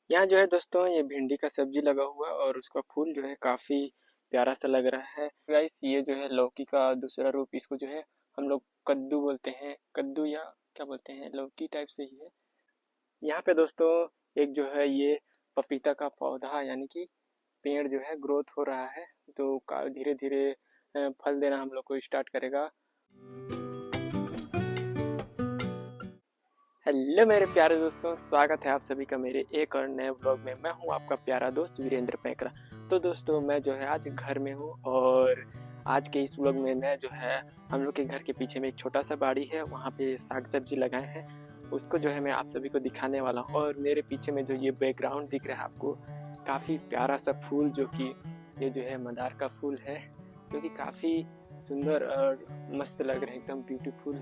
यहाँ जो है दोस्तों ये भिंडी का सब्जी लगा हुआ है और उसका फूल जो है काफ़ी प्यारा सा लग रहा है गाइस। ये जो है लौकी का दूसरा रूप, इसको जो है हम लोग कद्दू बोलते हैं, कद्दू या क्या बोलते हैं, लौकी टाइप से ही है। यहाँ पे दोस्तों एक जो है ये पपीता का पौधा यानी कि पेड़ जो है ग्रोथ हो रहा है, तो धीरे धीरे फल देना हम लोग को स्टार्ट करेगा। हेलो मेरे प्यारे दोस्तों, स्वागत है आप सभी का मेरे एक और नए ब्लॉग में। मैं हूं आपका प्यारा दोस्त वीरेंद्र पैकरा। तो दोस्तों मैं जो है आज घर में हूं और आज के इस ब्लॉग में मैं जो है हम लोग के घर के पीछे में एक छोटा सा बाड़ी है, वहां पे साग सब्जी लगाए हैं, उसको जो है मैं आप सभी को दिखाने वाला हूँ। और मेरे पीछे में जो ये बैकग्राउंड दिख रहा है आपको, काफ़ी प्यारा सा फूल, जो कि ये जो है मंदार का फूल है, जो कि काफ़ी सुंदर और मस्त लग रहे हैं, एकदम ब्यूटीफुल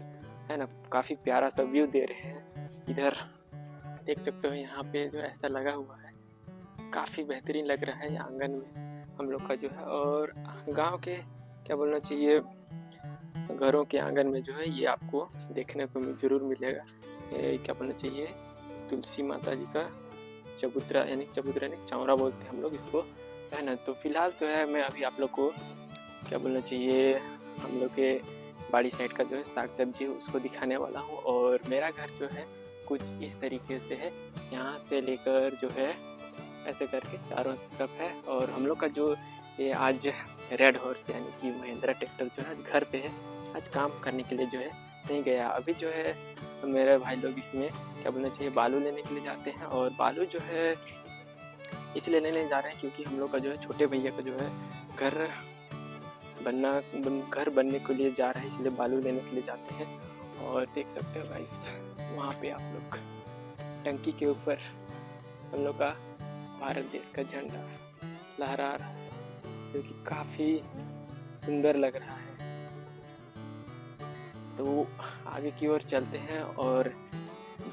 है ना। काफ़ी प्यारा सा व्यू दे रहे हैं। इधर देख सकते हो, यहाँ पे जो ऐसा लगा हुआ है, काफ़ी बेहतरीन लग रहा है आंगन में हम लोग का जो है। और गांव के क्या बोलना चाहिए, घरों के आंगन में जो है ये आपको देखने को जरूर मिलेगा। ये क्या बोलना चाहिए, तुलसी माता जी का चबूतरा, यानी चबूतरा नहीं, चौरा बोलते हैं हम लोग इसको, है ना। तो फिलहाल तो है मैं अभी आप लोग को क्या बोलना चाहिए, हम लोग के बाड़ी साइड का जो है साग सब्जी उसको दिखाने वाला हूँ। और मेरा घर जो है कुछ इस तरीके से है, यहाँ से लेकर जो है ऐसे करके चारों तरफ है। और हम लोग का जो ये आज रेड हॉर्स यानी कि महिंद्रा ट्रैक्टर जो है आज घर पे है, आज काम करने के लिए जो है नहीं गया। अभी जो है मेरे भाई लोग इसमें क्या बोलना चाहिए बालू लेने के लिए जाते हैं। और बालू जो है इसलिए लेने जा रहे हैं क्योंकि हम लोग का जो है छोटे भैया का जो है घर घर बनने के लिए जा रहा है, इसलिए बालू लेने के लिए जाते हैं। और देख सकते हो गाइस, वहाँ पे आप लोग टंकी के ऊपर हम लोग का भारत देश का झंडा लहरा रहा है, जो कि काफ़ी सुंदर लग रहा है। तो आगे की ओर चलते हैं और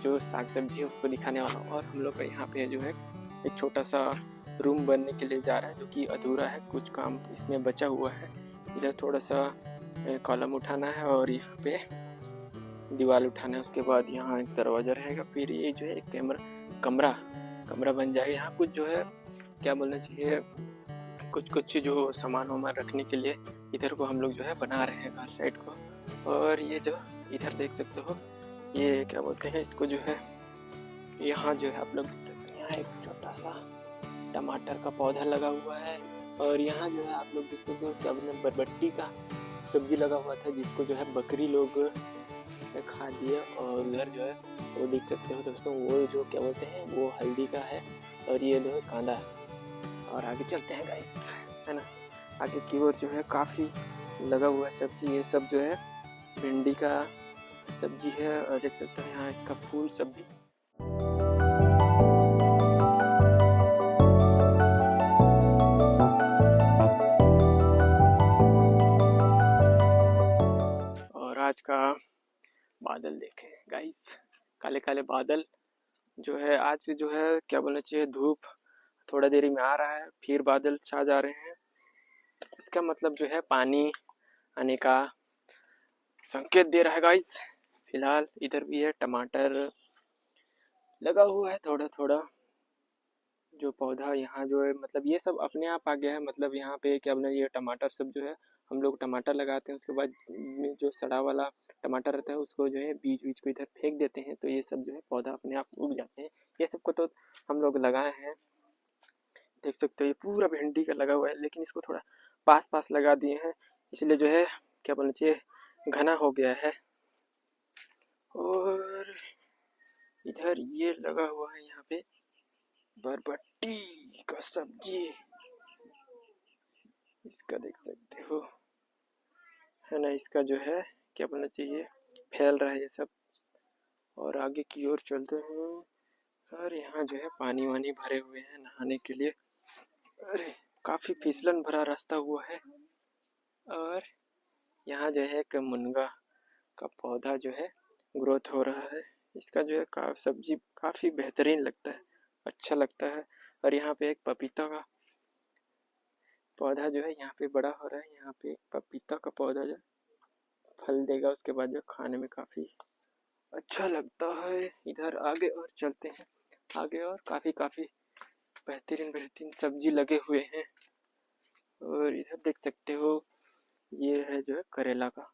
जो साग सब्जी है उसको दिखाने वाला हूँ। और हम लोग का यहाँ पे जो है एक छोटा सा रूम बनने के लिए जा रहा है, जो कि अधूरा है, कुछ काम इसमें बचा हुआ है। इधर थोड़ा सा कॉलम उठाना है और यहाँ पे दीवार उठाना है, उसके बाद यहाँ एक दरवाज़ा रहेगा, फिर ये जो है एक कमरा कमरा बन जाएगा। यहाँ कुछ जो है क्या बोलना चाहिए, कुछ कुछ जो सामान वामान रखने के लिए इधर को हम लोग जो है बना रहे हैं घर साइड को। और ये जो इधर देख सकते हो, ये क्या बोलते हैं इसको जो है, यहाँ जो है आप लोग देख सकते हैं, यहाँ एक छोटा सा टमाटर का पौधा लगा हुआ है। और यहाँ जो है आप लोग देख सकते हो क्या बोलते हैं, बरबट्टी का सब्जी लगा हुआ था, जिसको जो है बकरी लोग खा लिए। और उधर जो है वो देख सकते हो दोस्तों, वो जो क्या बोलते हैं वो हल्दी का है, और ये जो है कांदा है। और आगे चलते हैं गाइस, है ना। आगे की ओर जो है काफ़ी लगा हुआ है सब्जी, ये सब जो है भिंडी का सब्जी है। और देख सकते हैं यहाँ इसका फूल सब भी। और आज का बादल देखें गाइस, काले काले बादल जो है आज जो है क्या बोलना चाहिए, धूप थोड़ा देरी में आ रहा है, फिर बादल छा जा रहे हैं। इसका मतलब जो है पानी आने का संकेत दे रहा है गाइस। फिलहाल इधर भी है, टमाटर लगा हुआ है थोड़ा थोड़ा, जो पौधा यहाँ जो है मतलब ये सब अपने आप आ गया है। मतलब यहाँ पे क्या बोलना, ये टमाटर सब जो है हम लोग टमाटर लगाते हैं, उसके बाद जो सड़ा वाला टमाटर रहता है उसको जो है बीज बीज को इधर फेंक देते हैं, तो ये सब जो है पौधा अपने आप उग जाते हैं। ये सब को तो हम लोग लगाए हैं, देख सकते हो ये पूरा भिंडी का लगा हुआ है, लेकिन इसको थोड़ा पास पास लगा दिए हैं, इसलिए जो है क्या बोलना चाहिए घना हो गया है। और इधर ये लगा हुआ है यहाँ पे बरबट्टी का सब्जी, इसका देख सकते हो, है ना। इसका जो है क्या बोलना चाहिए फैल रहा है ये सब। और आगे की ओर चलते हैं, और यहाँ जो है पानी वानी भरे हुए हैं नहाने के लिए। अरे काफ़ी फिसलन भरा रास्ता हुआ है। और यहाँ जो है एक मुनगा का पौधा जो है ग्रोथ हो रहा है, इसका जो है सब्जी काफ़ी बेहतरीन लगता है, अच्छा लगता है। और यहाँ पे एक पपीता का पौधा जो है यहाँ पे बड़ा हो रहा है, यहाँ पे एक पपीता का पौधा जो फल देगा, उसके बाद जो खाने में काफ़ी अच्छा लगता है। इधर आगे और चलते हैं, आगे और काफ़ी बेहतरीन सब्जी लगे हुए हैं। और इधर देख सकते हो ये है जो है करेला का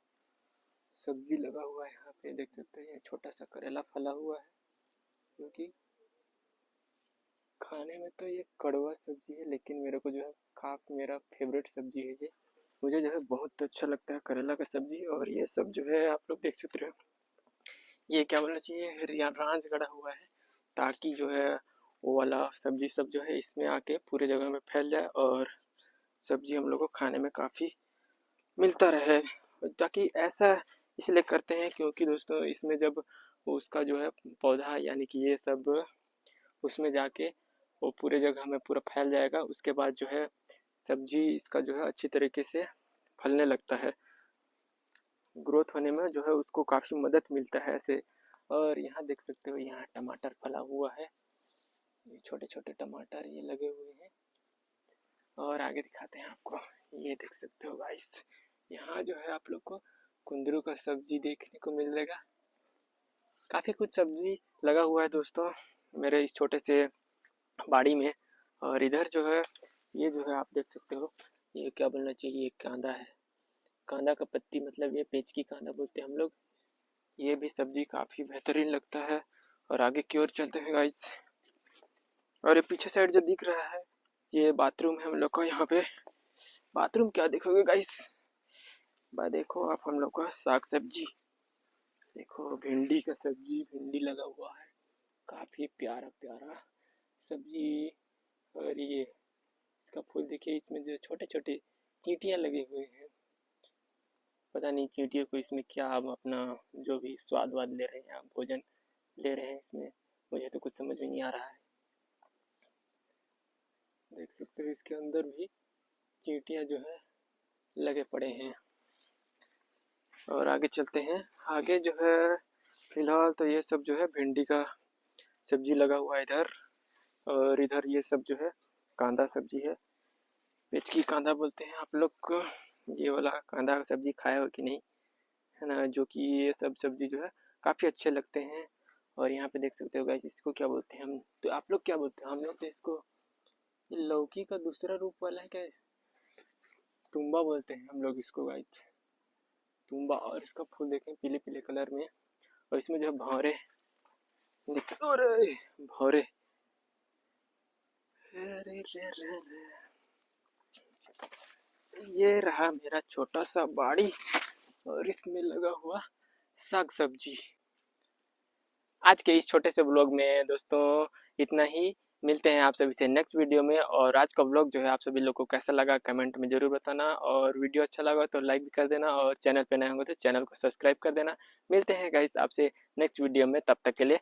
सब्जी लगा हुआ है। यहाँ पे देख सकते हैं छोटा सा करेला फला हुआ है, क्योंकि खाने में तो ये कड़वा सब्जी है, लेकिन मेरे को जो है काफ़ी मेरा फेवरेट सब्जी है ये। मुझे जो है बहुत अच्छा लगता है करेला का सब्जी। और ये सब जो है आप लोग देख सकते हो, ये क्या बोलना चाहिए, रांझ गड़ा हुआ है, ताकि जो है वो वाला सब्जी सब जो है इसमें आके पूरे जगह में फैल जाए और सब्जी हम लोग को खाने में काफ़ी मिलता रहे। ताकि ऐसा इसलिए करते हैं क्योंकि दोस्तों इसमें जब उसका जो है पौधा यानी कि ये सब उसमें जाके वो पूरे जगह में पूरा फैल जाएगा, उसके बाद जो है सब्जी इसका जो है अच्छी तरीके से फलने लगता है, ग्रोथ होने में जो है उसको काफ़ी मदद मिलता है ऐसे। और यहाँ देख सकते हो यहाँ टमाटर फला हुआ है, ये छोटे छोटे टमाटर ये लगे हुए हैं। और आगे दिखाते हैं आपको, ये देख सकते हो गाइस, यहाँ जो है आप लोग को कुंदरू का सब्जी देखने को मिलेगा। काफ़ी कुछ सब्जी लगा हुआ है दोस्तों मेरे इस छोटे से बाड़ी में। और इधर जो है ये जो है आप देख सकते हो, ये क्या बोलना चाहिए, ये कांदा है, कांदा का पत्ती, मतलब ये पेचकी कांदा बोलते हैं हम लोग। ये भी सब्जी काफ़ी बेहतरीन लगता है। और आगे की ओर चलते हैं गाइस, और ये पीछे साइड जो दिख रहा है ये बाथरूम है हम लोग का। यहाँ पे बाथरूम क्या देखोगे गाइस, देखो आप हम लोग का साग सब्जी, देखो भिंडी का सब्जी, भिंडी लगा हुआ है, काफ़ी प्यारा सब्जी। और ये इसका फूल देखिए, इसमें जो छोटे छोटे चींटियाँ लगे हुए हैं, पता नहीं चींटियों को इसमें क्या हम अपना जो भी स्वाद वाद ले रहे हैं, भोजन ले रहे हैं इसमें, मुझे तो कुछ समझ में नहीं आ रहा है। देख सकते हो इसके अंदर भी चींटियाँ जो है लगे पड़े हैं। और आगे चलते हैं, आगे जो है फिलहाल तो ये सब जो है भिंडी का सब्जी लगा हुआ है इधर। और इधर ये सब जो है कांदा सब्जी है, पेचकी कांदा बोलते हैं आप लोग को। ये वाला कांदा का सब्जी खाया हो कि नहीं, है ना, जो कि ये सब सब्जी जो है काफ़ी अच्छे लगते हैं। और यहाँ पे देख सकते हो गाइस, इसको क्या बोलते हैं हम, तो आप लोग क्या बोलते हैं, हम लोग तो इसको लौकी का दूसरा रूप वाला है क्या, तुम्बा बोलते हैं हम लोग इसको गाइस, तुम्बा। और इसका फूल देखें पीले पीले कलर में, और इसमें जो है भौरे भौरे, ये रहा मेरा छोटा सा बाड़ी और इसमें लगा हुआ साग सब्जी। आज के इस छोटे से ब्लॉग में दोस्तों इतना ही, मिलते हैं आप सभी से नेक्स्ट वीडियो में। और आज का ब्लॉग जो है आप सभी लोग को कैसा लगा कमेंट में ज़रूर बताना, और वीडियो अच्छा लगा तो लाइक भी कर देना, और चैनल पे नए होंगे तो चैनल को सब्सक्राइब कर देना। मिलते हैं गाइस आपसे नेक्स्ट वीडियो में, तब तक के लिए